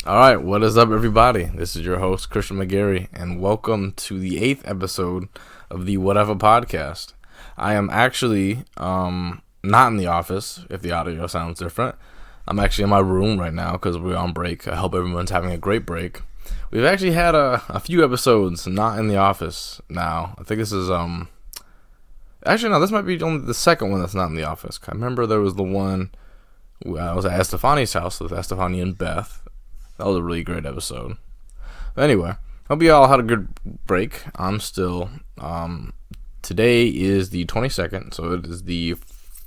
All right, what is up, everybody? This is your host, Christian McGarry, and welcome to the 8th episode of the Whateva podcast. I am actually not in the office, if the audio sounds different. I'm actually in my room right now because we're on break. I hope everyone's having a great break. We've actually had a few episodes not in the office now. I think this is, actually, no, this might be only the second one that's not in the office. I remember there was the one, I was at Estefani's house with Estefani and Beth. That was a really great episode. But anyway, hope you all had a good break. I'm still, today is the 22nd, so it is the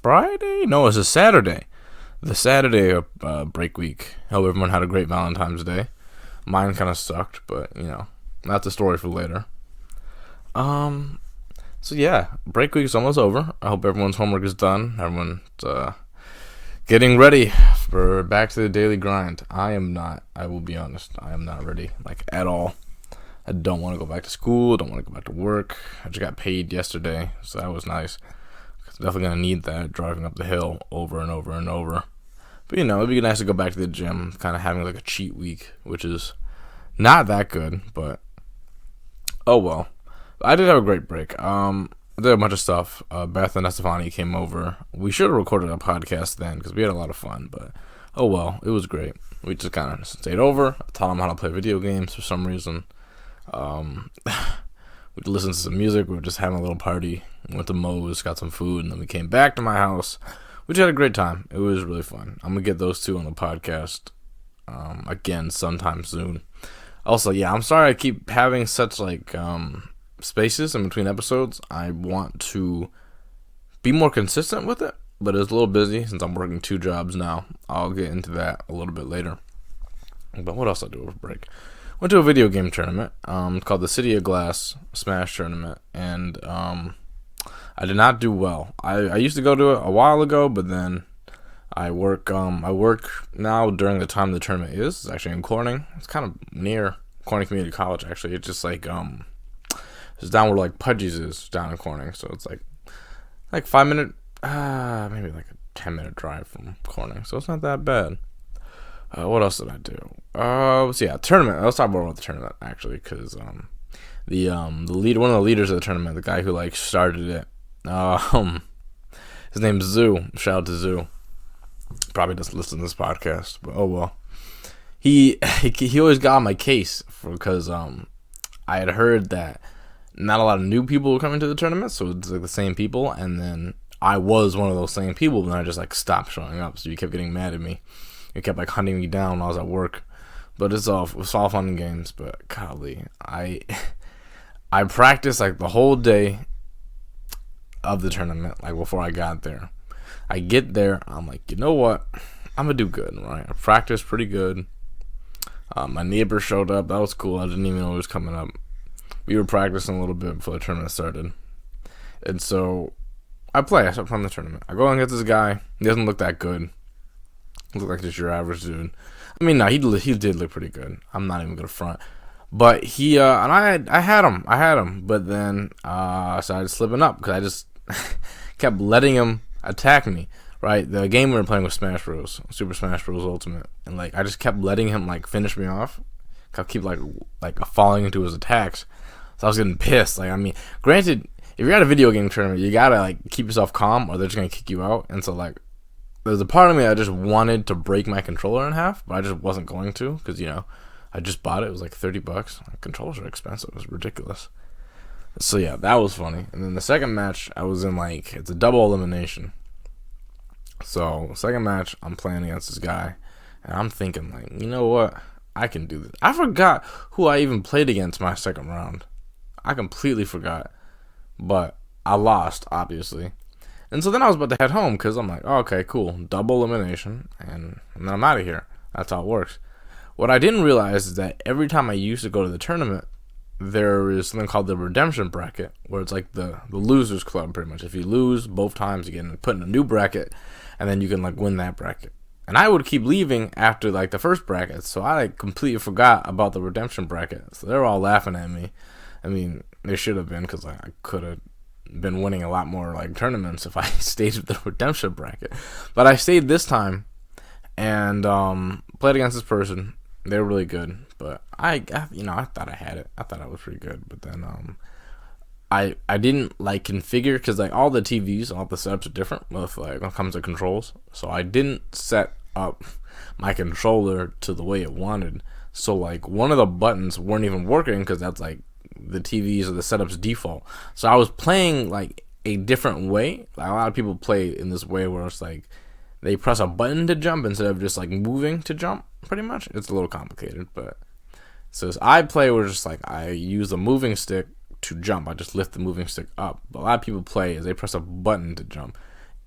Friday? No, it's a Saturday. The Saturday of break week. Hope everyone had a great Valentine's Day. Mine kind of sucked, but, that's a story for later. So yeah, break week is almost over. I hope everyone's homework is done. Everyone's, getting ready for back to the daily grind. I am not. I will be honest. I am not ready, at all. I don't want to go back to school. Don't want to go back to work. I just got paid yesterday, so that was nice. I'm definitely going to need that driving up the hill over and over and over. But, it'd be nice to go back to the gym, kind of having a cheat week, which is not that good, but oh well. I did have a great break. I did a bunch of stuff. Beth and Estefani came over. We should have recorded a podcast then because we had a lot of fun, but oh well, it was great. We just kind of stayed over. I taught them how to play video games for some reason. We listened to some music. We were just having a little party. We went to Moe's, got some food, and then we came back to my house. We just had a great time. It was really fun. I'm going to get those two on the podcast again sometime soon. Also, yeah, I'm sorry I keep having such spaces in between episodes. I want to be more consistent with it, but it's a little busy since I'm working 2 jobs now. I'll get into that a little bit later. But what else I do over break? Went to a video game tournament called the City of Glass Smash Tournament, and I did not do well. I used to go to it a while ago, but then I work now during the time the tournament is. It's actually in Corning. It's kind of near Corning Community College, actually. It's just it's down where Pudgy's is, down in Corning. So it's 5 minute, maybe a 10-minute drive from Corning. So it's not that bad. What else did I do? So yeah, tournament. Let's talk more about the tournament actually, because the leader, one of the leaders of the tournament, the guy who started it, his name's Zoo. Shout out to Zoo. Probably doesn't listen to this podcast, but oh well. He always got on my case because I had heard that not a lot of new people were coming to the tournament, so it's the same people, and then I was one of those same people, and I just stopped showing up, so you kept getting mad at me. You kept hunting me down when I was at work, but it was all fun and games. But golly, I practiced the whole day of the tournament, before I got there. I get there, I'm you know what, I'm gonna do good, right? I practiced pretty good. My neighbor showed up. That was cool. I didn't even know he was coming up. We were practicing a little bit before the tournament started. And so I start playing the tournament. I go and get this guy. He doesn't look that good. He looked like just your average dude. I mean, no, he did look pretty good. I'm not even going to front. But he, and I had him. But then I started slipping up because I just kept letting him attack me. Right? The game we were playing was Smash Bros. Super Smash Bros. Ultimate. And I just kept letting him finish me off. Keep falling into his attacks. So I was getting pissed. Granted, if you're at a video game tournament, you gotta keep yourself calm, or they're just gonna kick you out. And so there's a part of me that just wanted to break my controller in half, but I just wasn't going to because I just bought it. It was $30. Controllers are expensive. It was ridiculous. So yeah, that was funny. And then the second match, I was in it's a double elimination. So second match, I'm playing against this guy, and I'm thinking you know what? I can do this. I forgot who I even played against my second round. I completely forgot. But I lost, obviously. And so then I was about to head home because I'm oh, okay, cool. Double elimination. And then I'm out of here. That's how it works. What I didn't realize is that every time I used to go to the tournament, there is something called the redemption bracket, where it's the losers club, pretty much. If you lose both times, you get put in a new bracket, and then you can win that bracket. And I would keep leaving after the first bracket, so I completely forgot about the redemption bracket. So they were all laughing at me. I mean, they should have been, because I could have been winning a lot more tournaments if I stayed with the redemption bracket. But I stayed this time and played against this person. They were really good, but I thought I had it. I thought I was pretty good, but then I didn't like configure, because like all the TVs, all the setups are different with like when it comes to controls. So I didn't set up my controller to the way it wanted. So like one of the buttons weren't even working, because that's like the TVs or the setup's default. So I was playing like a different way. Like a lot of people play in this way where it's like they press a button to jump instead of just like moving to jump. Pretty much, it's a little complicated, but so as I play, we're just like I use the moving stick to jump. I just lift the moving stick up. But a lot of people play is they press a button to jump,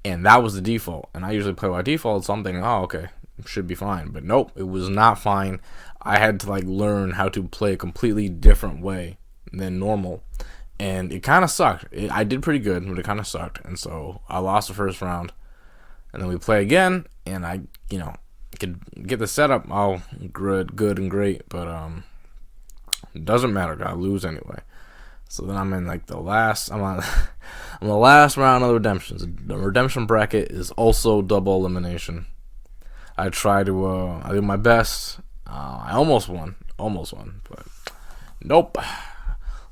and that was the default. And I usually play by default, so I'm thinking, oh, okay, should be fine. But nope, it was not fine. I had to like learn how to play a completely different way than normal, and it kind of sucked. I did pretty good, but it kind of sucked, and so I lost the first round. And then we play again, and I, could get the setup all good and great, but it doesn't matter. I lose anyway. So then I'm in like I'm on the last round of the redemptions. The redemption bracket is also double elimination. I try to I did my best. I almost won, but nope,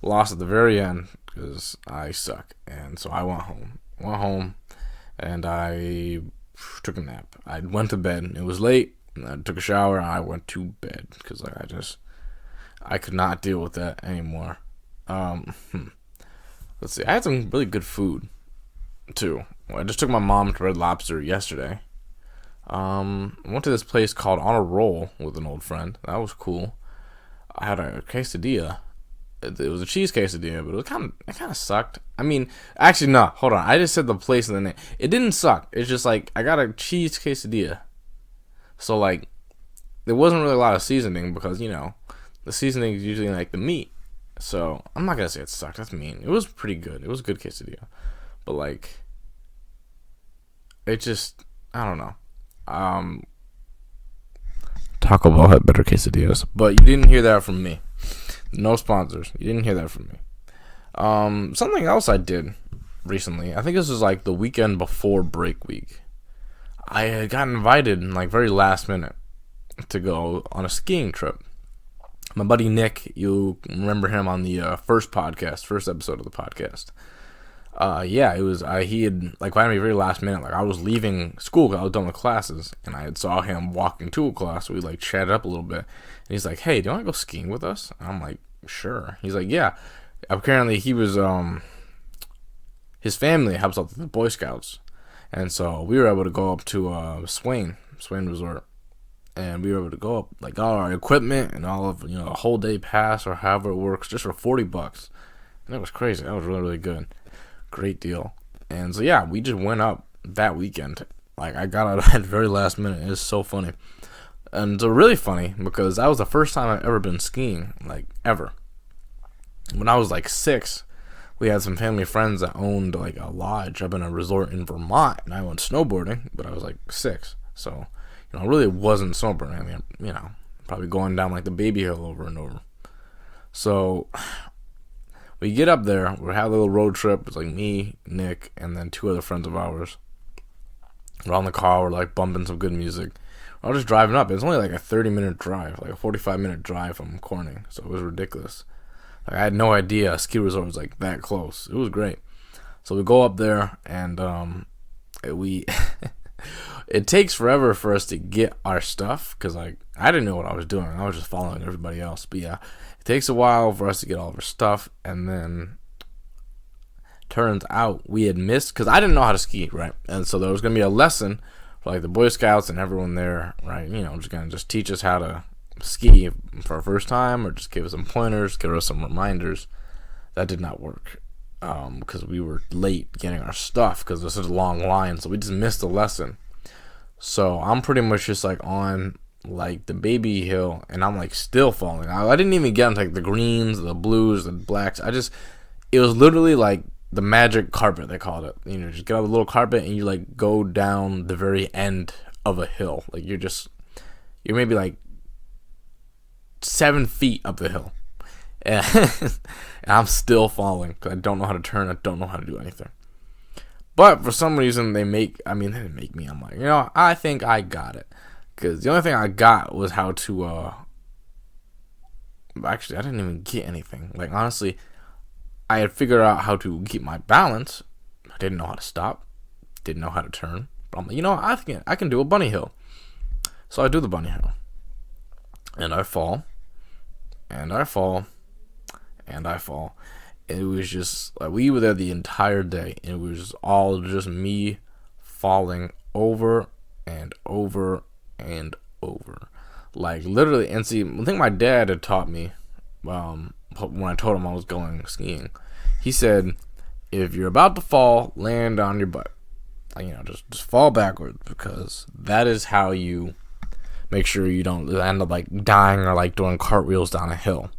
lost at the very end because I suck. And so I went home, and I took a nap. I went to bed. It was late. I took a shower, and I went to bed because like I could not deal with that anymore. Let's see. I had some really good food too. I just took my mom to Red Lobster yesterday. I went to this place called On a Roll with an old friend. That was cool. I had a quesadilla. It was a cheese quesadilla, but it kind of sucked. I mean, actually, no. Hold on. I just said the place and the name. It didn't suck. It's just like I got a cheese quesadilla, so like there wasn't really a lot of seasoning because the seasoning is usually like the meat. So I'm not gonna say it sucked. That's mean. It was pretty good. It was a good quesadilla, but like it just I don't know. Taco Bell had better quesadillas, but you didn't hear that from me. No sponsors. You didn't hear that from me. Something else I did recently. I think this was like the weekend before break week. I had got invited in like very last minute to go on a skiing trip. My buddy Nick, you remember him on the first episode of the podcast. Yeah, it was. He had like invited me very last minute. Like I was leaving school because I was done with classes, and I had saw him walking to a class. So we like chatted up a little bit, and he's like, "Hey, do you want to go skiing with us?" And I'm like, "Sure." He's like, "Yeah." Apparently, he was his family helps out with the Boy Scouts, and so we were able to go up to Swain Resort, and we were able to go up like all our equipment and all of a whole day pass or however it works just for $40, and it was crazy. That was really, really good. Great deal. And so yeah, we just went up that weekend. Like I got out at the very last minute. It's so funny. And it's really funny because that was the first time I've ever been skiing, like ever. When I was like 6, we had some family friends that owned like a lodge up in a resort in Vermont, and I went snowboarding, but I was like 6. So, I really wasn't snowboarding. I mean, probably going down like the baby hill over and over. So we get up there, we have a little road trip. It's like me, Nick, and then 2 other friends of ours. We're on the car, we're like bumping some good music. We're just driving up. It's only like a 30-minute drive, like a 45-minute drive from Corning, so it was ridiculous. Like, I had no idea a ski resort was like that close. It was great. So we go up there, and it takes forever for us to get our stuff, because like I didn't know what I was doing. I was just following everybody else. But yeah, it takes a while for us to get all of our stuff, and then turns out we had missed, because I didn't know how to ski, right? And so there was going to be a lesson for like the Boy Scouts and everyone there, right? Just going to just teach us how to ski for our first time, or just give us some pointers, give us some reminders. That did not work because we were late getting our stuff because there's such a long line, so we just missed the lesson. So I'm pretty much just like on like the baby hill, and I'm like still falling. I didn't even get into like the greens, the blues, the blacks. It was literally like the magic carpet, they called it. Just get out the little carpet and you like go down the very end of a hill. Like you're maybe like 7 feet up the hill, and I'm still falling because I don't know how to turn. I don't know how to do anything. But for some reason they didn't make me. I'm like, I think I got it, because the only thing I got was how to Actually, I didn't even get anything. Like, honestly, I had figured out how to keep my balance. I didn't know how to stop. Didn't know how to turn. But I'm like, I can do a bunny hill. So I do the bunny hill. And I fall. And I fall. And I fall. It was just, like, we were there the entire day. It was all just me falling over and over and over. Like, literally. And see, I think my dad had taught me, when I told him I was going skiing, he said, if you're about to fall, land on your butt. Like, just fall backwards, because that is how you make sure you don't end up like dying or like doing cartwheels down a hill.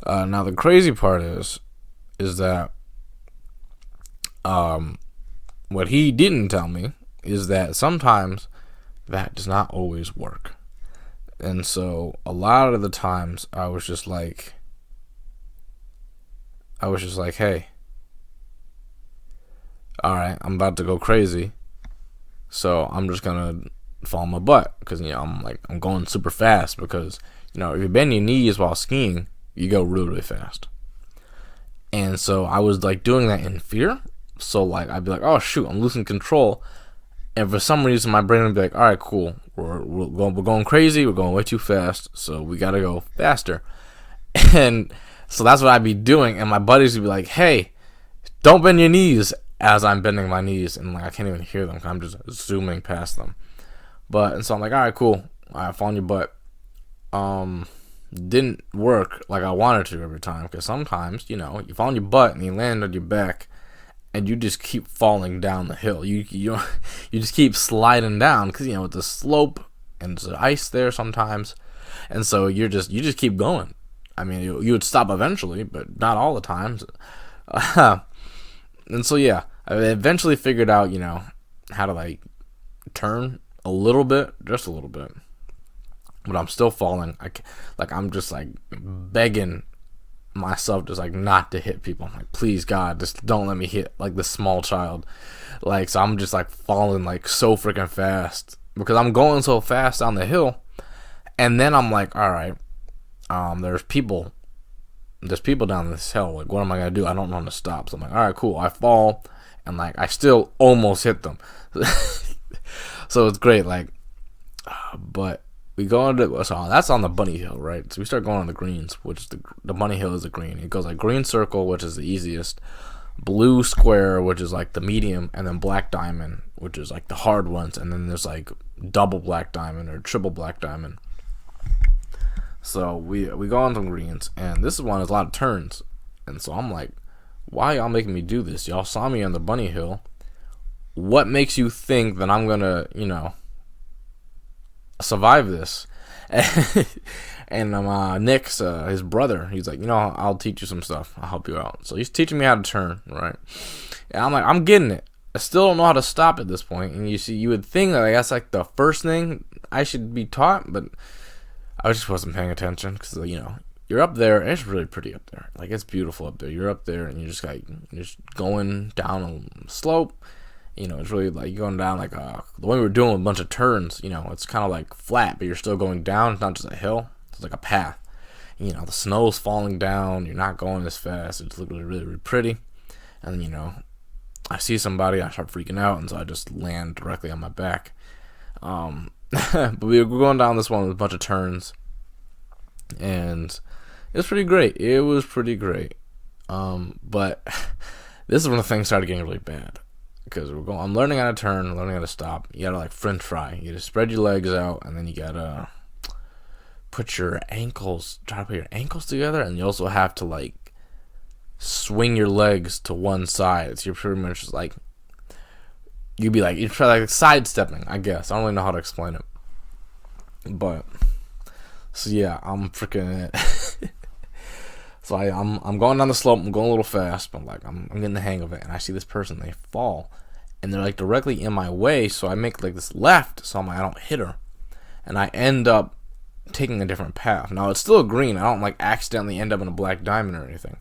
Now the crazy part is that what he didn't tell me is that sometimes that does not always work. And so a lot of the times I was just like, hey, all right, I'm about to go crazy, so I'm just gonna fall on my butt, because I'm going super fast, because if you bend your knees while skiing, you go really, really fast. And so I was like doing that in fear. So like I'd be like, oh shoot, I'm losing control, and for some reason my brain would be like, all right, cool, we're going crazy, we're going way too fast, so we gotta go faster. And so that's what I'd be doing, and my buddies would be like, hey, don't bend your knees, as I'm bending my knees, and like I can't even hear them, 'cause I'm just zooming past them. And so I'm like, all right, cool, I fall on your butt. Didn't work like I wanted to every time, because sometimes you fall on your butt and you land on your back, and you just keep falling down the hill. You just keep sliding down, because with the slope and the ice there sometimes, and so you just keep going. I mean, you would stop eventually, but not all the times. And so yeah, I eventually figured out how to like turn a little bit, just a little bit, but I'm still falling. I'm just like begging myself just like not to hit people. I'm like, please God, just don't let me hit like this small child. Like, so I'm just like falling like so freaking fast, because I'm going so fast down the hill. And then I'm like, all right, there's people down this hill. Like, what am I gonna do? I don't know when to stop. So I'm like, all right, cool. I fall, and like I still almost hit them. So it's great. Like, but we go into, so that's on the bunny hill, right? So we start going on the greens, which the bunny hill is a green. It goes like green circle, which is the easiest, blue square, which is like the medium, and then black diamond, which is like the hard ones, and then there's like double black diamond or triple black diamond. So we go on some greens, and this is one has a lot of turns, and so I'm like, why y'all making me do this? Y'all saw me on the bunny hill. What makes you think that I'm gonna survive this? And Nick's his brother, he's like, I'll teach you some stuff, I'll help you out. So he's teaching me how to turn, right? And I'm like, I'm getting it. I still don't know how to stop at this point. And you would think that that's like the first thing I should be taught, but I just wasn't paying attention, because you're up there, and it's really pretty up there. Like, it's beautiful up there. You're up there, and you're just going down a slope. It's really like you're going down like the way we were doing with a bunch of turns. It's kind of like flat, but you're still going down. It's not just a hill. It's like a path. The snow's falling down. You're not going as fast. It's looking really, really pretty. And then I see somebody, I start freaking out, and so I just land directly on my back. But we were going down this one with a bunch of turns, and it was pretty great. It was pretty great. But this is when the things started getting really bad, because I'm learning how to turn, learning how to stop. You gotta like French fry. You just spread your legs out, and then you gotta try to put your ankles together, and you also have to like swing your legs to one side. So you're pretty much just like, you're try like sidestepping, I guess. I don't really know how to explain it. But so yeah, I'm freaking it. So I'm going down the slope, I'm going a little fast, but like I'm getting the hang of it, and I see this person, they fall, and they're like directly in my way, so I make like this left, so I'm like, I don't hit her. And I end up taking a different path. Now it's still green, I don't like accidentally end up in a black diamond or anything,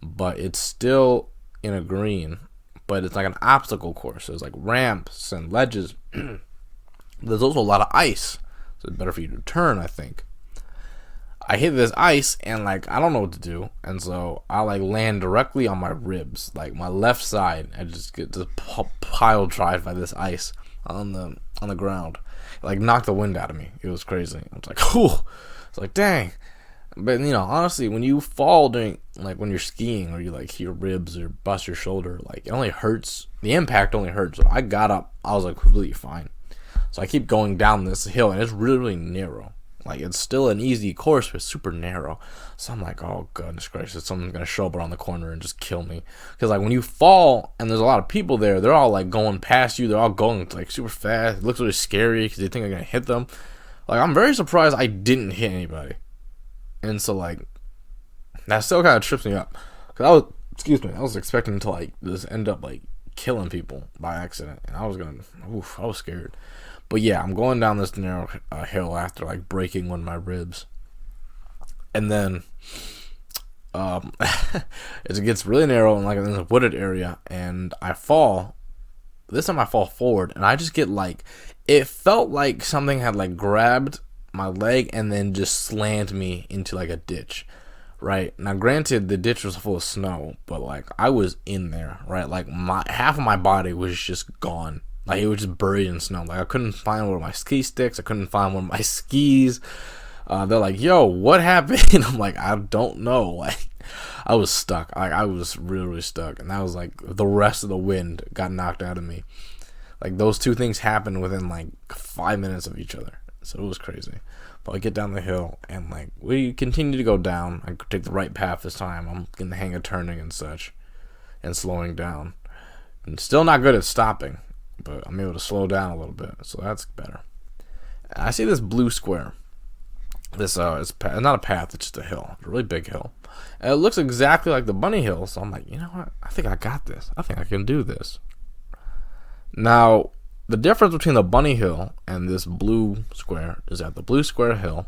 but it's still in a green. But it's like an obstacle course. There's like ramps and ledges. There's also a lot of ice, so it's better for you to turn, I think. I hit this ice and like I don't know what to do, and so I like land directly on my ribs, like my left side. I just get just pile drive by this ice on the ground, like knocked the wind out of me. It was crazy. I was like, "Whew." It's like, dang. But honestly, when you fall during like when you're skiing or you like hit your ribs or bust your shoulder, like it only hurts. The impact only hurts. So I got up, I was like completely fine. So I keep going down this hill, and it's really, really narrow. Like, it's still an easy course, but it's super narrow. So I'm like, oh, goodness gracious, someone's going to show up around the corner and just kill me. Because, like, when you fall and there's a lot of people there, they're all, like, going past you. They're all going, like, super fast. It looks really scary because they think I'm going to hit them. Like, I'm very surprised I didn't hit anybody. And so, like, that still kind of trips me up. Because I was expecting to, like, just end up, like, killing people by accident. And I was scared. But yeah, I'm going down this narrow hill after like breaking one of my ribs, and then it gets really narrow and like in a wooded area, and I fall. This time I fall forward, and I just get like, it felt like something had like grabbed my leg and then just slammed me into like a ditch. Right now, granted, the ditch was full of snow, but like I was in there. Right, like half of my body was just gone. Like, it was just buried in snow. Like, I couldn't find one of my ski sticks. I couldn't find one of my skis. They're like, yo, what happened? I'm like, I don't know. Like, I was stuck. I was really, really stuck. And that was, like, the rest of the wind got knocked out of me. Like, those two things happened within, like, 5 minutes of each other. So it was crazy. But I get down the hill, and, like, we continue to go down. I take the right path this time. I'm in the hang of turning and such. And slowing down. And still not good at stopping. But I'm able to slow down a little bit, so that's better. I see this blue square. This it's not a path; it's just a hill, a really big hill. And it looks exactly like the bunny hill. So I'm like, you know what? I think I got this. I think I can do this. Now, the difference between the bunny hill and this blue square is that the blue square hill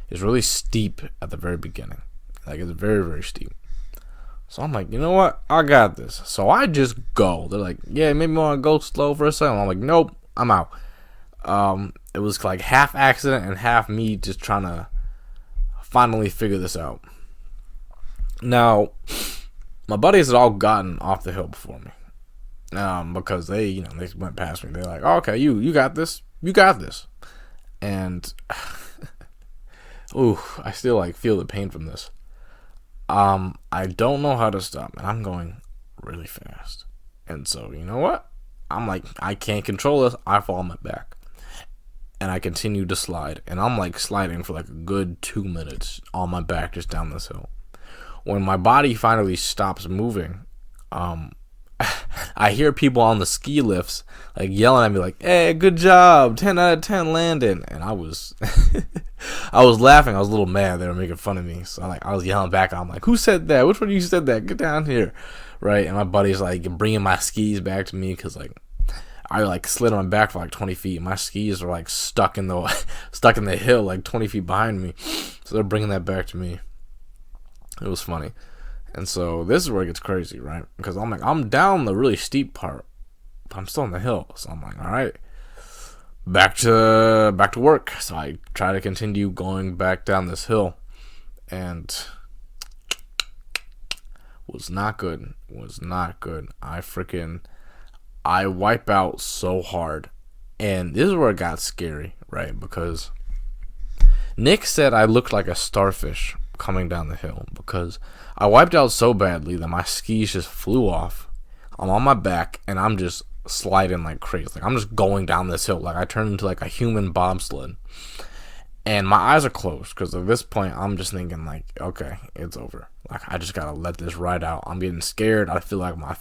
is really steep at the very beginning. Like, it's very, very steep. So I'm like, you know what? I got this. So I just go. They're like, yeah, maybe you want to go slow for a second. I'm like, nope, I'm out. It was like half accident and half me just trying to finally figure this out. Now, my buddies had all gotten off the hill before me. Because they went past me. They're like, oh, okay, you got this. You got this. And, ooh, I still like feel the pain from this. I don't know how to stop, and I'm going really fast. And so, you know what? I'm like, I can't control this. I fall on my back. And I continue to slide. And I'm like sliding for like a good 2 minutes on my back just down this hill. When my body finally stops moving, I hear people on the ski lifts like yelling at me like, hey, good job, 10 out of 10 landing. And I was I was laughing. I was a little mad. They were making fun of me. So I was yelling back. I'm like, who said that? Which one of you said that? Get down here. Right. And my buddy's like bringing my skis back to me because like I like slid on my back for like 20 feet. My skis are like stuck in the hill like 20 feet behind me. So they're bringing that back to me. It was funny. And so this is where it gets crazy, right? Because I'm like, I'm down the really steep part, but I'm still on the hill. So I'm like, all right, back to work. So I try to continue going back down this hill, and was not good. I wipe out so hard, and this is where it got scary, right? Because Nick said I looked like a starfish coming down the hill because I wiped out so badly that my skis just flew off. I'm on my back and I'm just sliding like crazy. Like, I'm just going down this hill. Like, I turned into like a human bobsled. And my eyes are closed because at this point I'm just thinking like, okay, it's over. Like, I just gotta let this ride out. I'm getting scared. I feel like I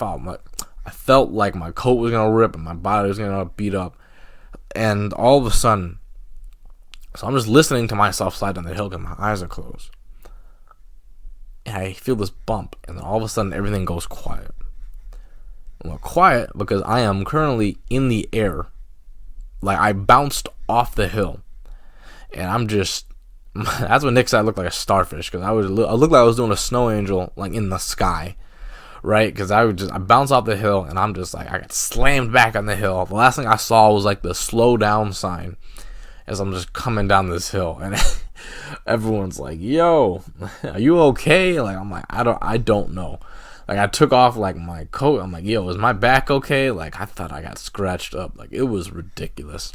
felt like my coat was gonna rip and my body was gonna beat up. And all of a sudden, so I'm just listening to myself slide down the hill because my eyes are closed. And I feel this bump, and then all of a sudden everything goes quiet. Well, quiet because I am currently in the air. Like, I bounced off the hill, and I'm just, that's when Nick said I looked like a starfish, because I looked like I was doing a snow angel, like, in the sky, right? Because I bounced off the hill, and I'm just like, I got slammed back on the hill. The last thing I saw was like the slow down sign as I'm just coming down this hill, and Everyone's like, "Yo, are you okay?" Like, I'm like, I don't know. Like, I took off like my coat. I'm like, "Yo, is my back okay?" Like, I thought I got scratched up. Like, it was ridiculous.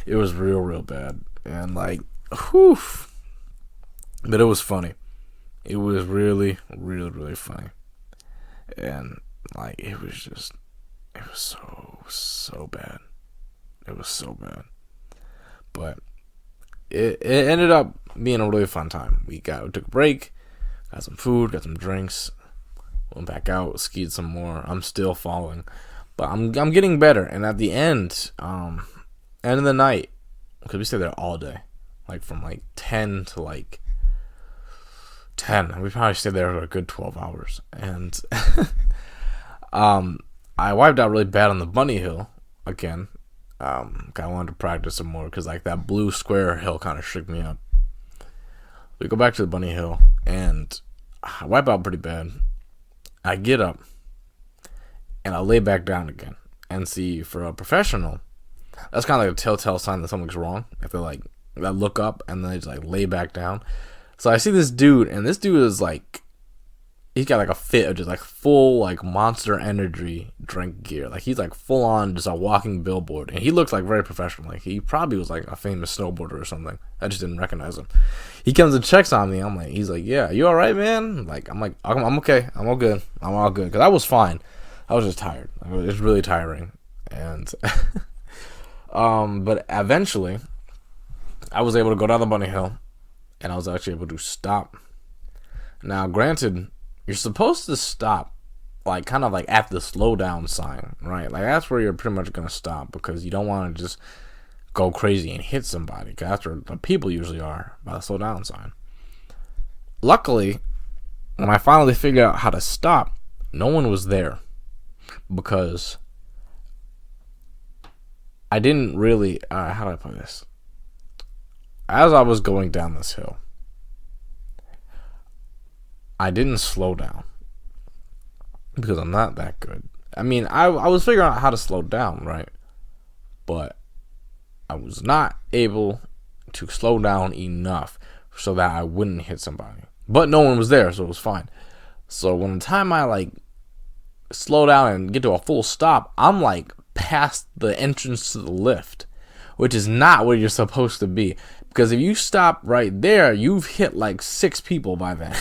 It was real bad, and like, whew. But it was funny. It was really funny, and like, it was so bad. It was so bad, but it ended up being a really fun time. We took a break, got some food, got some drinks, went back out, skied some more. I'm still falling, but I'm getting better. And at the end of the night, because we stayed there all day, like from like 10 to like 10. We probably stayed there for a good 12 hours, and I wiped out really bad on the bunny hill again. I wanted to practice some more because like that blue square hill kind of shook me up. We go back to the bunny hill and I wipe out pretty bad. I get up and I lay back down again. And see, for a professional, that's kind of like a telltale sign that something's wrong. If they like that look up and then they just like lay back down. So I see this dude, and this dude is like, he's got like a fit of just like full like Monster Energy drink gear. Like he's like full on just a walking billboard, and he looks like very professional. Like he probably was like a famous snowboarder or something. I just didn't recognize him. He comes and checks on me. He's like, "Yeah, you all right, man?" Like I'm okay. I'm all good. I'm all good because I was fine. I was just tired. It was really tiring, and but eventually, I was able to go down the bunny hill, and I was actually able to stop. Now, granted, you're supposed to stop, like, kind of like at the slow down sign, right? Like, that's where you're pretty much going to stop because you don't want to just go crazy and hit somebody. Because that's where the people usually are, by the slow down sign. Luckily, when I finally figured out how to stop, no one was there because I didn't really, how do I put this? As I was going down this hill, I didn't slow down because I'm not that good. I mean, I was figuring out how to slow down, right? But I was not able to slow down enough so that I wouldn't hit somebody. But no one was there, so it was fine. So when the time I like slow down and get to a full stop, I'm like past the entrance to the lift, which is not where you're supposed to be. Because if you stop right there, you've hit like 6 people by then.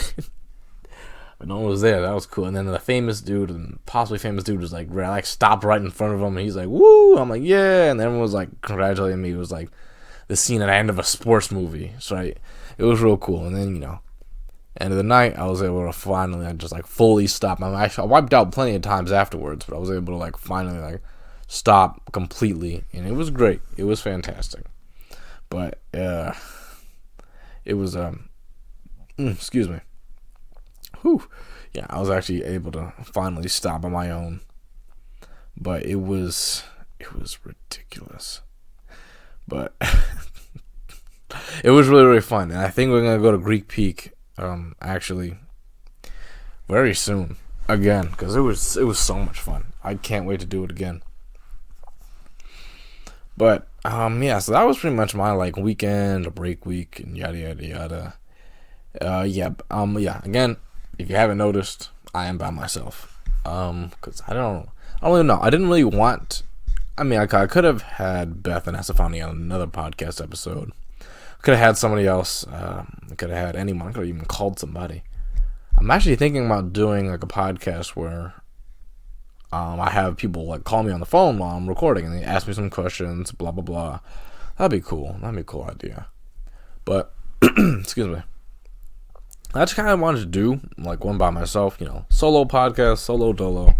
But no one was there. That was cool. And then the famous dude, and possibly famous dude, was like, I like stopped right in front of him, and he's like, "Woo!" I'm like, "Yeah!" And everyone was like congratulating me. It was like the scene at the end of a sports movie. So it was real cool. And then end of the night, I was able to finally just like fully stop. I wiped out plenty of times afterwards, but I was able to like finally like stop completely, and it was great. It was fantastic. But it was excuse me. Whew. Yeah, I was actually able to finally stop on my own. But it was ridiculous. But it was really fun. And I think we're gonna go to Greek Peak actually very soon again, because it was so much fun. I can't wait to do it again. But yeah, so that was pretty much my like weekend, a break week, and yada yada yada. Yeah. Again, if you haven't noticed, I am by myself. Because I don't really know. I didn't really want. I mean, I could have had Beth and Estefani on another podcast episode. I could have had somebody else. I could have had anyone. I could have even called somebody. I'm actually thinking about doing like a podcast where I have people like call me on the phone while I'm recording and they ask me some questions, blah blah blah. That'd be cool. That'd be a cool idea. But excuse me. I just kind of wanted to do like one by myself, solo podcast, solo Dolo,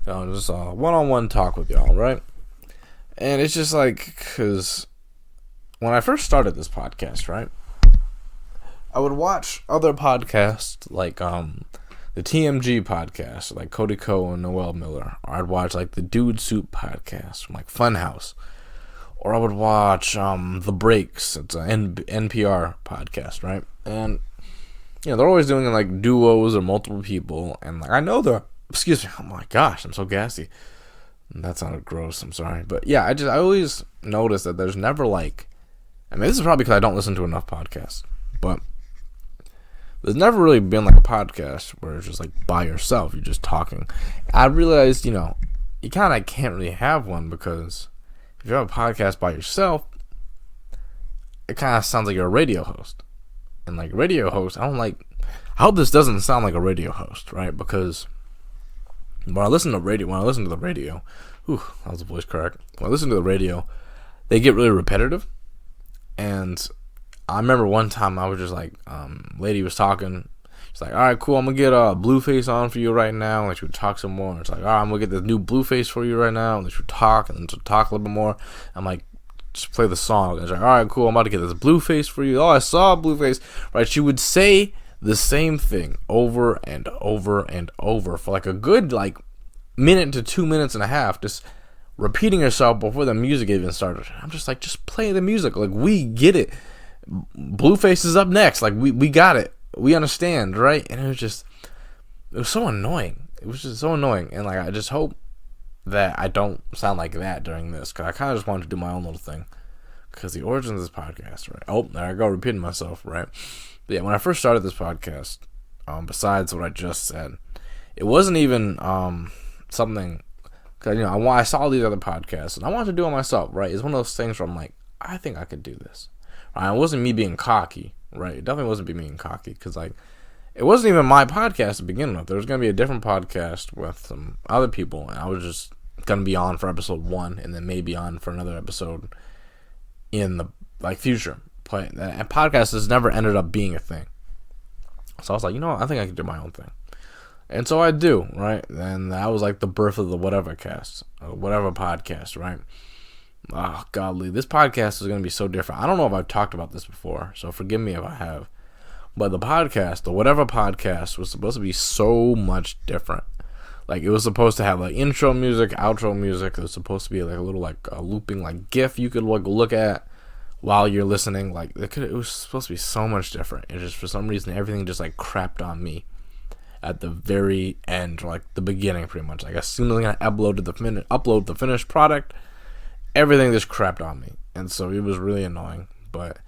just one-on-one talk with y'all, right? And it's just like, because when I first started this podcast, right, I would watch other podcasts like the TMG podcast, like Cody Ko and Noel Miller, or I'd watch like the Dude Soup podcast from like Funhouse, or I would watch The Breaks. It's an NPR podcast, right? And they're always doing like duos or multiple people, and like I know they're. Excuse me. Oh my gosh, I'm so gassy. That sounded gross. I'm sorry, but yeah, I always notice that there's never like. I mean, this is probably because I don't listen to enough podcasts, But there's never really been like a podcast where it's just like by yourself, you're just talking. I realized, you kind of can't really have one, because if you have a podcast by yourself, it kind of sounds like you're a radio host. And like radio host, I hope this doesn't sound like a radio host, right? Because when I listen to the radio, that was a voice crack. When I listen to the radio, they get really repetitive. And I remember one time I was just like, lady was talking. She's like, all right, cool, I'm going to get Blueface on for you right now. And she would talk some more. And it's like, all right, I'm going to get this new Blueface for you right now. And she would talk, and then she'd talk a little bit more. I'm like, just play the song. And she's like, all right, cool, I'm about to get this Blueface for you. Oh, I saw Blueface. Right, she would say the same thing over and over and over for like a good minute to 2 minutes and a half, just repeating herself before the music even started. I'm just like, just play the music. Like, we get it. Blueface is up next. Like, we got it. We understand, right? And it was so annoying. It was just so annoying. And like, I just hope that I don't sound like that during this, because I kind of just wanted to do my own little thing. Because the origins of this podcast, right? Oh, there I go, repeating myself, right? But yeah, when I first started this podcast, besides what I just said, it wasn't even something, because I saw these other podcasts and I wanted to do it myself, right? It's one of those things where I'm like, I think I could do this. Right? It wasn't me being cocky, right? It definitely wasn't me being cocky, because it wasn't even my podcast to begin with. There was going to be a different podcast with some other people, and I was just going to be on for episode 1, and then maybe on for another episode in the future. But that podcast has never ended up being a thing. So I was like, I think I can do my own thing. And so I do, right? And that was like the birth of the Whateva podcast, right? Oh, godly. This podcast is going to be so different. I don't know if I've talked about this before, so forgive me if I have. But the Whateva podcast, was supposed to be so much different. Like, it was supposed to have intro music, outro music. It was supposed to be a little a looping GIF you could look at while you're listening. It was supposed to be so much different. And just for some reason, everything just crapped on me at the very end, or the beginning, pretty much. As soon as I upload the finished product, everything just crapped on me. And so it was really annoying, but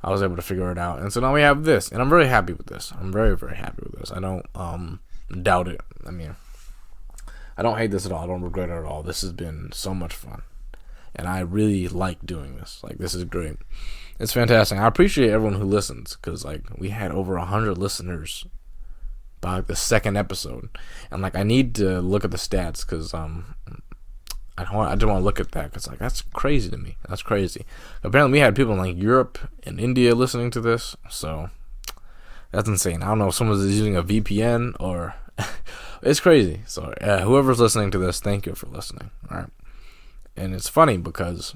I was able to figure it out. And so now we have this, and I'm very happy with this. I'm very, very happy with this. I don't doubt it. I mean, I don't hate this at all. I don't regret it at all. This has been so much fun, and I really like doing this. This is great. It's fantastic. I appreciate everyone who listens, because we had over 100 listeners by the second episode, and I need to look at the stats, because I didn't want to look at that, because that's crazy to me. That's crazy. Apparently, we had people in Europe and India listening to this, so that's insane. I don't know if someone's using a VPN or it's crazy. So whoever's listening to this, thank you for listening. All right, and it's funny because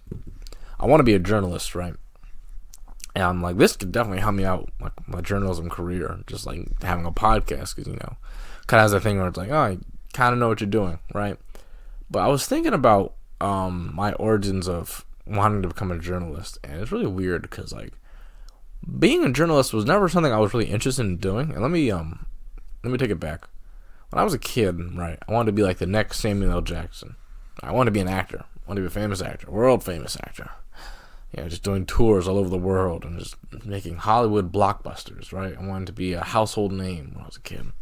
I want to be a journalist, right? And I'm like, this could definitely help me out, my journalism career, just having a podcast, because kind of has a thing where it's oh, you kind of know what you're doing, right? But I was thinking about my origins of wanting to become a journalist, and it's really weird, because being a journalist was never something I was really interested in doing. And let me take it back. When I was a kid, right, I wanted to be the next Samuel L. Jackson. I wanted to be an actor. I wanted to be a famous actor, world famous actor. Just doing tours all over the world and just making Hollywood blockbusters, right? I wanted to be a household name when I was a kid.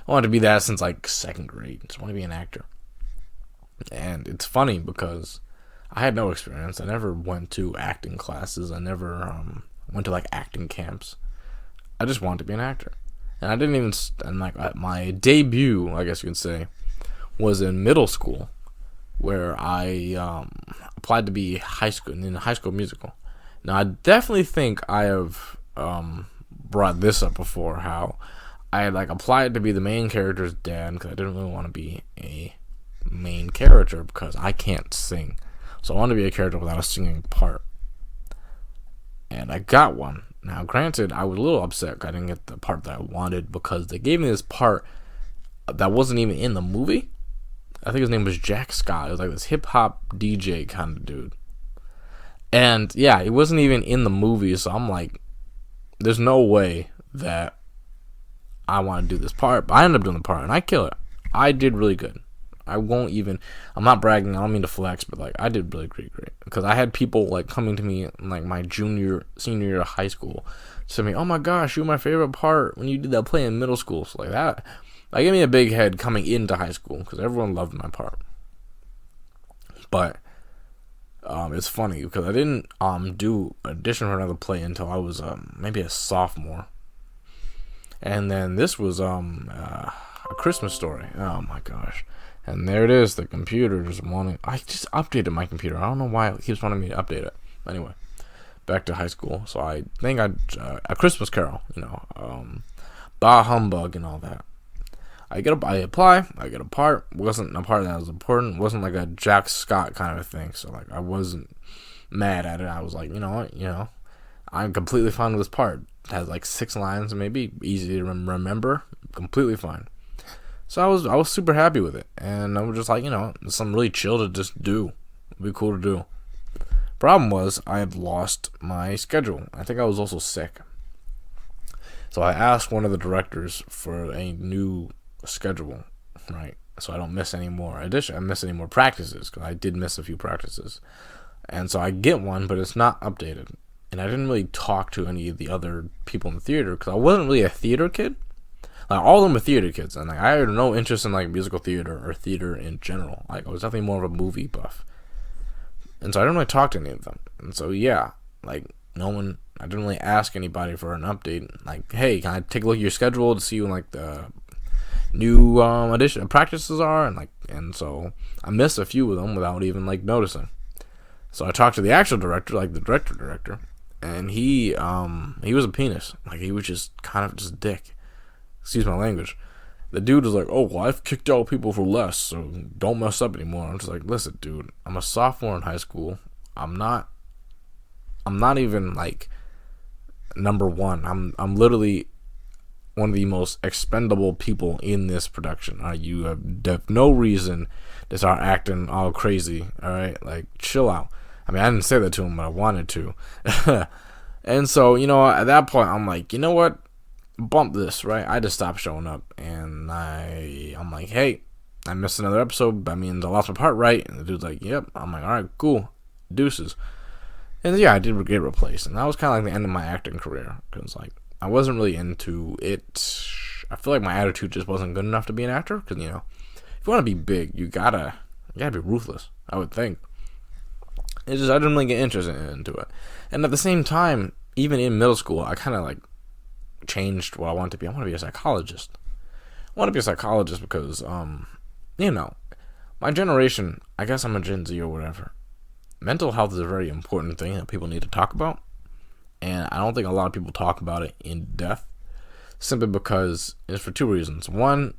I wanted to be that since second grade. Just want to be an actor. And it's funny because I had no experience. I never went to acting classes. I never went to acting camps. I just wanted to be an actor. And I didn't even, my debut, I guess you could say, was in middle school, where I applied to be in High School Musical. Now, I definitely think I have brought this up before, how I had applied to be the main character's dad, because I didn't really want to be a main character, because I can't sing. So I wanted to be a character without a singing part. And I got one. Now, granted, I was a little upset I didn't get the part that I wanted, because they gave me this part that wasn't even in the movie. I think his name was Jack Scott. It was this hip-hop DJ kind of dude. And, yeah, it wasn't even in the movie, so I'm there's no way that I want to do this part. But I ended up doing the part, and I killed it. I did really good. I'm not bragging, I don't mean to flex, but I did really great. Because I had people coming to me in my senior year of high school, said to me, "Oh my gosh, you were my favorite part when you did that play in middle school." So like that gave me a big head coming into high school because everyone loved my part. But it's funny because I didn't do audition for another play until I was maybe a sophomore, and then this was a Christmas Story. Oh my gosh! And there it is. The computer just wanting. I just updated my computer. I don't know why it keeps wanting me to update it. Anyway, back to high school. So I think A Christmas Carol. Bah humbug and all that. I apply, I get a part. Wasn't a part that was important. Wasn't like a Jack Scott kind of thing. So like I wasn't mad at it. I was like, you know what, I'm completely fine with this part. It has like 6 lines, maybe easy to remember. Completely fine. So I was super happy with it, and I was just like, it's something really chill to just do. It'd be cool to do. Problem was I had lost my schedule. I think I was also sick. So I asked one of the directors for a new schedule, right? So I don't miss any more. I miss any more practices because I did miss a few practices, and so I get one, but it's not updated. And I didn't really talk to any of the other people in the theater because I wasn't really a theater kid. Like all of them were theater kids, and like I had no interest in like musical theater or theater in general. Like I was definitely more of a movie buff, and so I didn't really talk to any of them. And so yeah, like no one. I didn't really ask anybody for an update. Like, hey, can I take a look at your schedule to see when like the new audition practices are, and so I missed a few of them without even like noticing. So I talked to the actual director, like the director, and he was a penis. Like he was just kind of just a dick. Excuse my language. The dude was like, "Oh, well, I've kicked out people for less, so don't mess up anymore." I'm just like, "Listen, dude, I'm a sophomore in high school. I'm not even like number one. I'm literally one of the most expendable people in this production. You have no reason to start acting all crazy. All right, like chill out." I mean, I didn't say that to him, but I wanted to. And so, at that point, I'm like, you know what? Bump this, right? I just stopped showing up, and I'm like, hey, I missed another episode. That means I lost my part, right? And the dude's like, yep. I'm like, all right, cool, deuces. And yeah, I did get replaced, and that was kind of like the end of my acting career because like I wasn't really into it. I feel like my attitude just wasn't good enough to be an actor because if you want to be big, you gotta be ruthless. I would think. It's just I didn't really get interested into it, and at the same time, even in middle school, I kind of like changed what I wanted to be. I want to be a psychologist. I want to be a psychologist because, my generation, I guess I'm a Gen Z or whatever. Mental health is a very important thing that people need to talk about. And I don't think a lot of people talk about it in depth. Simply because it's for 2 reasons. One,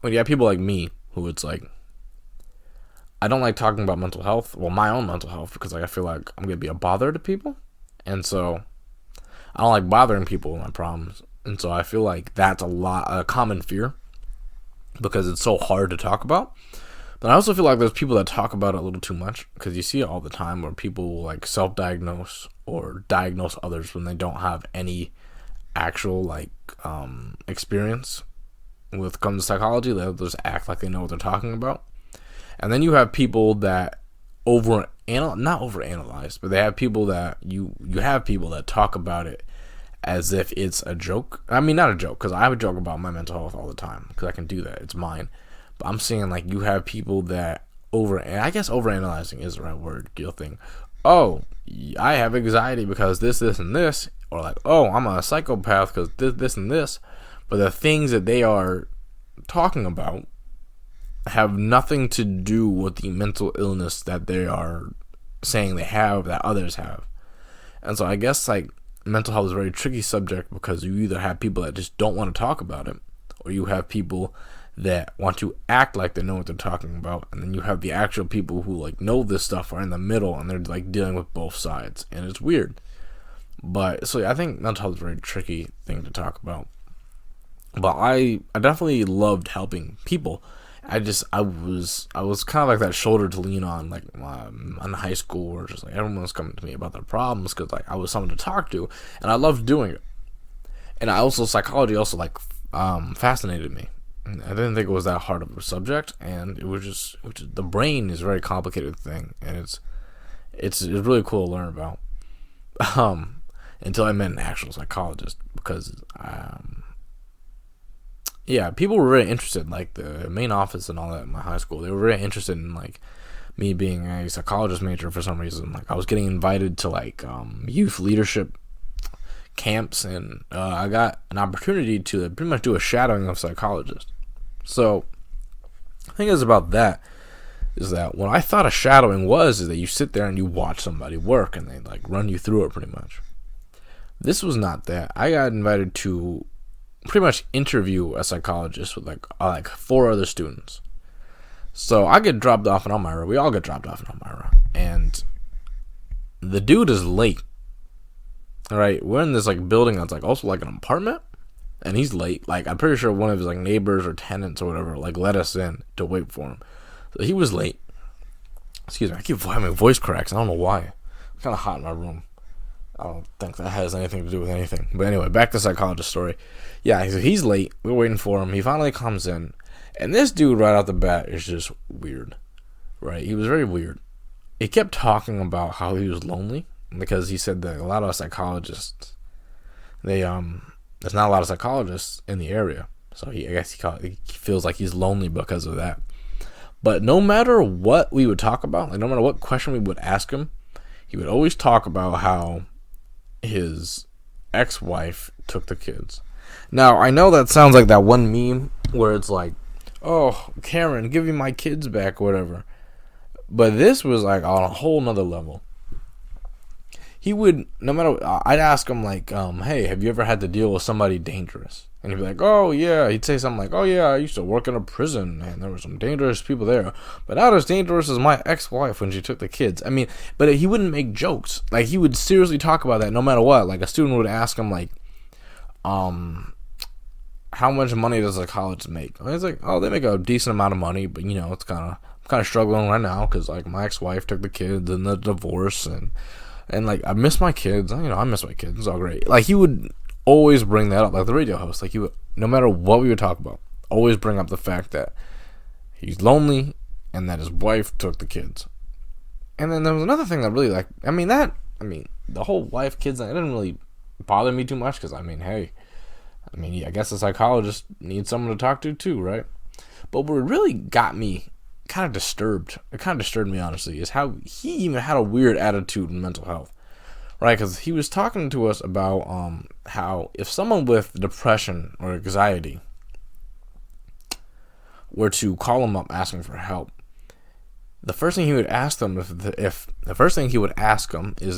when you have people like me who it's like, I don't like talking about mental health. Well, my own mental health because like I feel like I'm going to be a bother to people. And so I don't like bothering people with my problems. And so I feel like that's a common fear because it's so hard to talk about. But I also feel like there's people that talk about it a little too much because you see it all the time where people will like self-diagnose or diagnose others when they don't have any actual like experience with comes to psychology. They'll just act like they know what they're talking about. And then you have people that not overanalyze, but they have people that you have people that talk about it as if it's a joke. I mean, not a joke, because I have a joke about my mental health all the time, because I can do that. It's mine. But I'm saying, like, you have people that I guess overanalyzing is the right word. You'll think, oh, I have anxiety because this, and this. Or like, oh, I'm a psychopath because this, and this. But the things that they are talking about have nothing to do with the mental illness that they are saying they have that others have. And so I guess like mental health is a very tricky subject because you either have people that just don't want to talk about it, or you have people that want to act like they know what they're talking about, and then you have the actual people who like know this stuff are in the middle and they're like dealing with both sides, and it's weird. But so I think mental health is a very tricky thing to talk about. But I definitely loved helping people. I was kind of like that shoulder to lean on, like in high school, where just like everyone was coming to me about their problems because like I was someone to talk to, and I loved doing it. And psychology also like fascinated me. I didn't think it was that hard of a subject, and it was just the brain is a very complicated thing, and it's really cool to learn about. until I met an actual psychologist, because yeah, people were very interested, like the main office and all that in my high school. They were very interested in like me being a psychologist major for some reason. Like I was getting invited to like youth leadership camps, and I got an opportunity to pretty much do a shadowing of psychologists. So the thing is about that is that what I thought a shadowing was is that you sit there and you watch somebody work and they like run you through it pretty much. This was not that. I got invited to pretty much interview a psychologist with like 4 other students. So I get dropped off in Elmira. We all get dropped off in Elmira, and the dude is late. All right, we're in this like building that's like also like an apartment, and he's late. Like I'm pretty sure one of his like neighbors or tenants or whatever like let us in to wait for him. So he was late. Excuse me, I keep having voice cracks. I don't know why. I'm kind of hot in my room. I don't think that has anything to do with anything. But anyway, back to the psychologist story. Yeah, so he's late. We're waiting for him. He finally comes in. And this dude right out the bat is just weird. Right? He was very weird. He kept talking about how he was lonely, because he said that a lot of psychologists, there's not a lot of psychologists in the area. So I guess he feels like he's lonely because of that. But no matter what we would talk about, like no matter what question we would ask him, he would always talk about how his ex-wife took the kids. Now, I know that sounds like that one meme where it's like, oh, Karen, give me my kids back, or whatever. But this was like on a whole nother level. He would, no matter, I'd ask him like, hey, have you ever had to deal with somebody dangerous? And he'd be like, oh yeah. He'd say something like, oh yeah, I used to work in a prison and there were some dangerous people there, but not as dangerous as my ex-wife when she took the kids. I mean, but he wouldn't make jokes. Like he would seriously talk about that no matter what. Like a student would ask him like, how much money does a college make? And he's like, oh, they make a decent amount of money, but you know, I'm kind of struggling right now because like my ex-wife took the kids and the divorce, and like I miss my kids. You know, I miss my kids. It's all great. Like he would always bring that up, like the radio host. Like he would, no matter what we would talk about, always bring up the fact that he's lonely and that his wife took the kids. And then there was another thing that really the whole wife kids thing, it didn't really bother me too much because I guess a psychologist needs someone to talk to too, right? But what really got me kind of disturbed, it kind of disturbed me honestly, is how he even had a weird attitude in mental health, right? Because he was talking to us about how if someone with depression or anxiety were to call him up asking for help, the first thing he would ask them is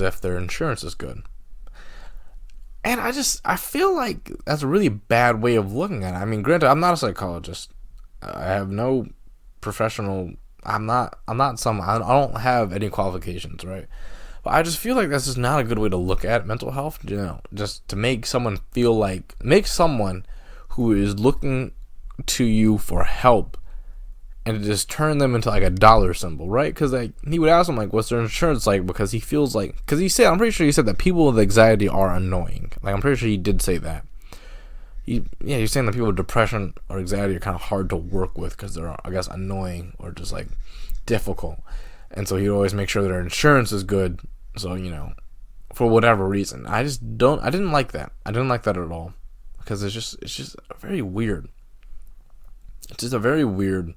if their insurance is good. And I feel like that's a really bad way of looking at it. I mean, granted, I'm not a psychologist. I have no professional. I don't have any qualifications, right? But I just feel like that's just not a good way to look at mental health. You know, just to make someone who is looking to you for help, and to just turn them into like a dollar symbol, right? Because like he would ask them like, "What's their insurance like?" Because he feels like, I'm pretty sure he said that people with anxiety are annoying. Like I'm pretty sure he did say that. He's saying that people with depression or anxiety are kind of hard to work with because they're, I guess, annoying or just like difficult, and so he'd always make sure that their insurance is good. So you know, for whatever reason, I didn't like that. I didn't like that at all because it's just very weird. It's just a very weird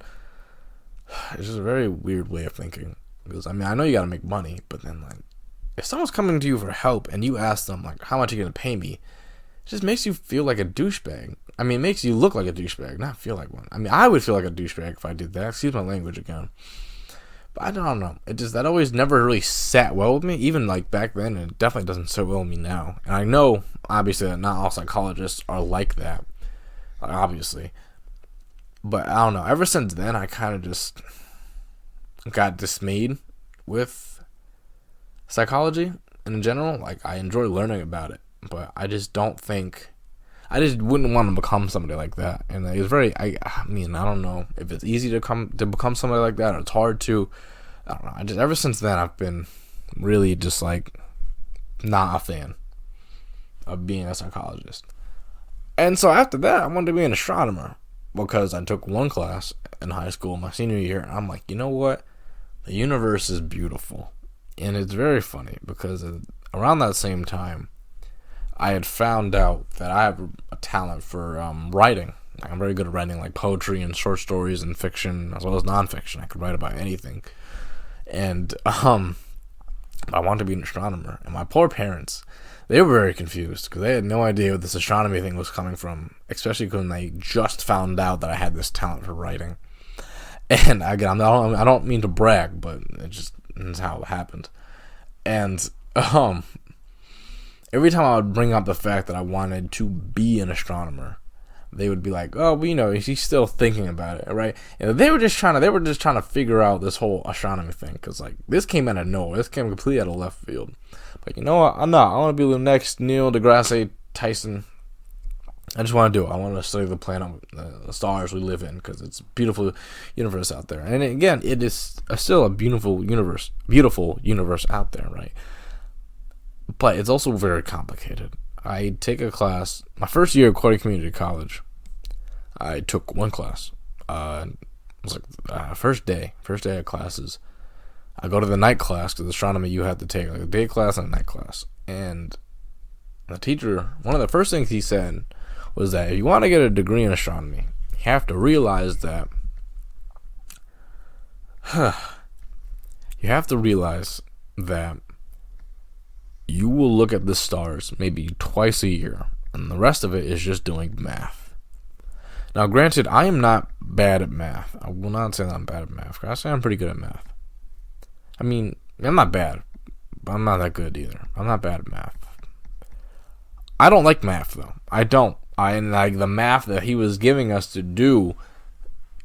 way of thinking. Because I mean, I know you gotta make money, but then like, if someone's coming to you for help and you ask them like, how much are you gonna pay me? It just makes you feel like a douchebag. I mean, it makes you look like a douchebag, not feel like one. I mean, I would feel like a douchebag if I did that. Excuse my language again. But I don't know. That always never really sat well with me. Even like back then, and it definitely doesn't sit well with me now. And I know, obviously, that not all psychologists are like that. Obviously. But I don't know. Ever since then, I kind of just got dismayed with psychology in general. Like, I enjoy learning about it, but I just wouldn't want to become somebody like that. And it's I don't know if it's easy to become somebody like that, or it's hard to. I don't know. Ever since then, I've been really just like not a fan of being a psychologist. And so after that, I wanted to be an astronomer. Because I took one class in high school my senior year, and I'm like, you know what? The universe is beautiful. And it's very funny because around that same time, I had found out that I have a talent for writing. I'm very good at writing like poetry and short stories and fiction as well as nonfiction. I could write about anything. And I wanted to be an astronomer. And my poor parents, they were very confused because they had no idea what this astronomy thing was coming from, especially when they just found out that I had this talent for writing. And again, I don't mean to brag, but it just is how it happened. And every time I would bring up the fact that I wanted to be an astronomer, they would be like, "Oh, well, he's still thinking about it, right?" And they were just trying to figure out this whole astronomy thing because like this came out of nowhere. This came completely out of left field. Like, you know what? I'm not. I want to be the next Neil deGrasse Tyson. I just want to do it. I want to study the planet, the stars we live in, because it's a beautiful universe out there. And again, it is still a beautiful universe out there, right? But it's also very complicated. I take a class, my first year of Quality Community College, I took one class. It was like first day of classes. I go to the night class, because astronomy you have to take like a day class and a night class. And the teacher, one of the first things he said was that if you want to get a degree in astronomy, you have to realize that you will look at the stars maybe twice a year, and the rest of it is just doing math. Now, granted, I am not bad at math. I will not say that I'm bad at math. I say I'm pretty good at math. I mean, I'm not bad, but I'm not that good either. I'm not bad at math. I don't like math, though. I don't. Like the math that he was giving us to do,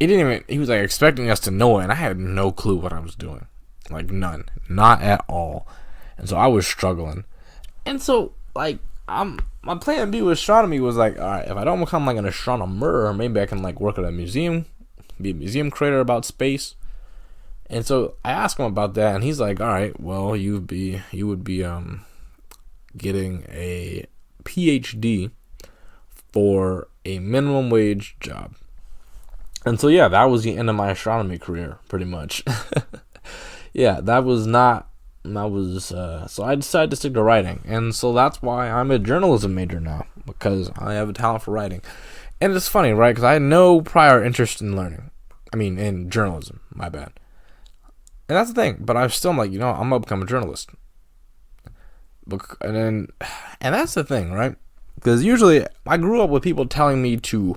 he was like expecting us to know it, and I had no clue what I was doing. Like none. Not at all. And so I was struggling. And so, like, my plan B with astronomy was like, alright, if I don't become like an astronomer, maybe I can like work at a museum, be a museum creator about space. And so I asked him about that, and he's like, alright, well, you would be getting a PhD for a minimum wage job. And so yeah, that was the end of my astronomy career, pretty much. Yeah, so I decided to stick to writing, and so that's why I'm a journalism major now, because I have a talent for writing. And it's funny, right, because I had no prior interest in in journalism, my bad. And that's the thing, but I'm still like, I'm gonna become a journalist. And that's the thing, right? Because usually I grew up with people telling me to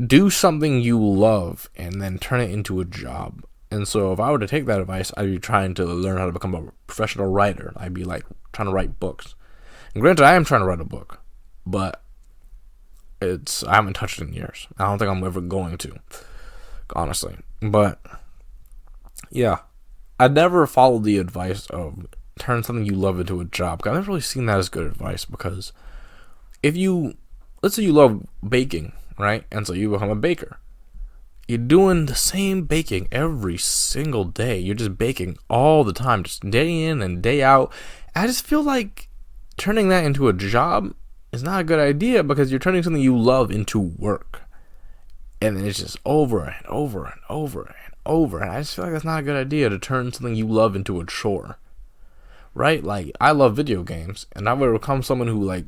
do something you love and then turn it into a job. And so if I were to take that advice, I'd be trying to learn how to become a professional writer. I'd be like trying to write books. And granted, I am trying to write a book, but I haven't touched it in years. I don't think I'm ever going to, honestly. But yeah, I never followed the advice of turn something you love into a job. I've never really seen that as good advice, because let's say you love baking, right? And so you become a baker. You're doing the same baking every single day. You're just baking all the time, just day in and day out. I just feel like turning that into a job is not a good idea, because you're turning something you love into work. And then it's just over and over and over and over. And I just feel like that's not a good idea, to turn something you love into a chore. Right? Like, I love video games, and I would become someone who like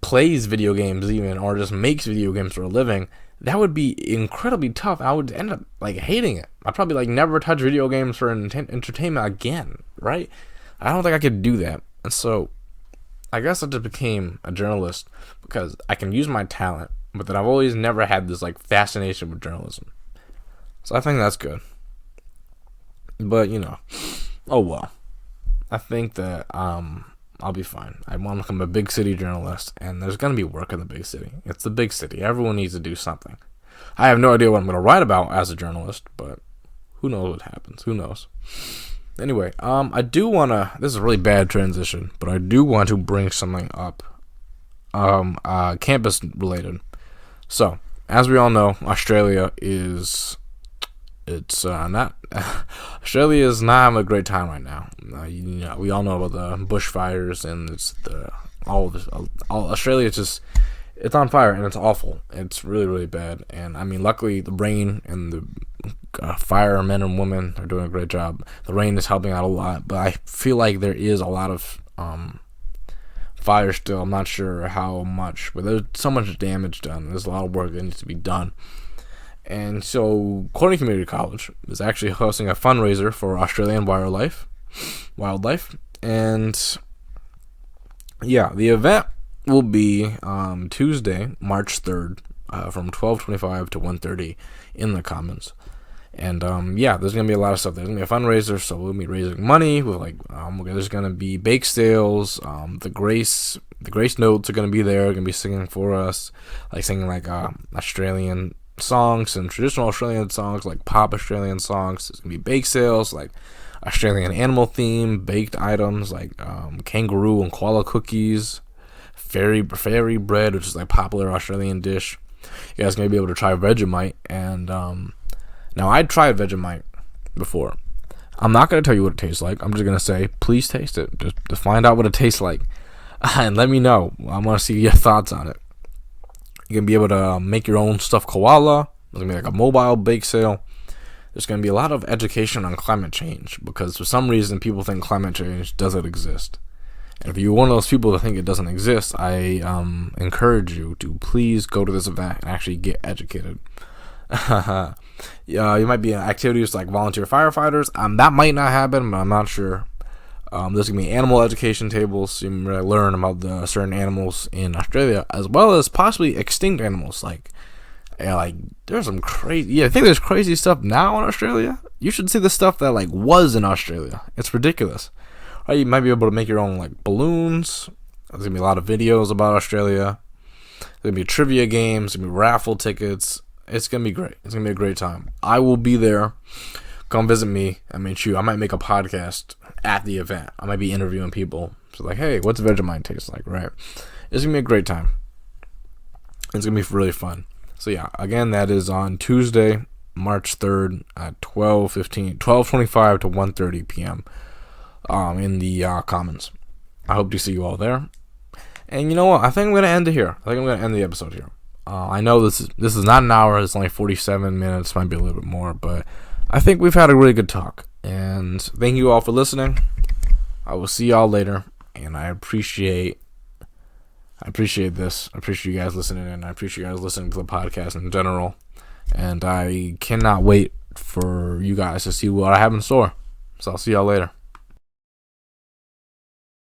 plays video games even, or just makes video games for a living. That would be incredibly tough. I would end up like hating it. I'd probably like never touch video games for entertainment again, right? I don't think I could do that. And so I guess I just became a journalist because I can use my talent, but then I've always never had this like fascination with journalism. So I think that's good. But oh well. I think that I'll be fine. I want to become a big city journalist, and there's going to be work in the big city. It's the big city. Everyone needs to do something. I have no idea what I'm going to write about as a journalist, but who knows what happens? Who knows? Anyway, I do want to, this is a really bad transition, but I do want to bring something up, campus related. So, as we all know, Australia is not having a great time right now. We all know about the bushfires, and it's all Australia. It's on fire, and it's awful. It's really, really bad. And I mean, luckily the rain and the firemen and women are doing a great job. The rain is helping out a lot, but I feel like there is a lot of fire still. I'm not sure how much, but there's so much damage done. There's a lot of work that needs to be done. And so, Corning Community College is actually hosting a fundraiser for Australian wildlife. And yeah, the event will be Tuesday, March 3rd, from 12:25 to 1:30 in the Commons. And there's gonna be a lot of stuff. There's gonna be a fundraiser, so we'll be raising money. With there's gonna be bake sales. The Grace Notes are gonna be there. Gonna be singing for us, singing Australian songs and traditional Australian songs, like pop Australian songs. There's gonna be bake sales, like Australian animal theme baked items, like kangaroo and koala cookies, fairy bread, which is like popular Australian dish. You guys are gonna be able to try Vegemite, and now I tried Vegemite before. I'm not gonna tell you what it tastes like. I'm just gonna say, please taste it, just to find out what it tastes like, and let me know. I want to see your thoughts on it. You're gonna be able to make your own stuffed koala. There's gonna be like a mobile bake sale. There's going to be a lot of education on climate change, because for some reason people think climate change doesn't exist. And if you're one of those people that think it doesn't exist, I encourage you to please go to this event and actually get educated. You might be in activities like volunteer firefighters. That might not happen, but I'm not sure. There's going to be animal education tables, so you can really learn about the certain animals in Australia, as well as possibly extinct animals, there's some crazy. I think there's crazy stuff now in Australia. You should see the stuff that was in Australia. It's ridiculous. You might be able to make your own balloons. There's gonna be a lot of videos about Australia. There's gonna be trivia games. There's gonna be raffle tickets. It's gonna be great. It's gonna be a great time. I will be there. Come visit me. I might make a podcast at the event. I might be interviewing people. So hey, what's Vegemite taste like? Right? It's gonna be a great time. It's gonna be really fun. So yeah, again, that is on Tuesday, March 3rd at 12:25 to 1:30 p.m. In the Commons. I hope to see you all there. And you know what? I think I'm going to end it here. I think I'm going to end the episode here. I know this is not an hour. It's only 47 minutes. Might be a little bit more. But I think we've had a really good talk. And thank you all for listening. I will see y'all later. And I appreciate this. I appreciate you guys listening, and I appreciate you guys listening to the podcast in general. And I cannot wait for you guys to see what I have in store. So I'll see y'all later.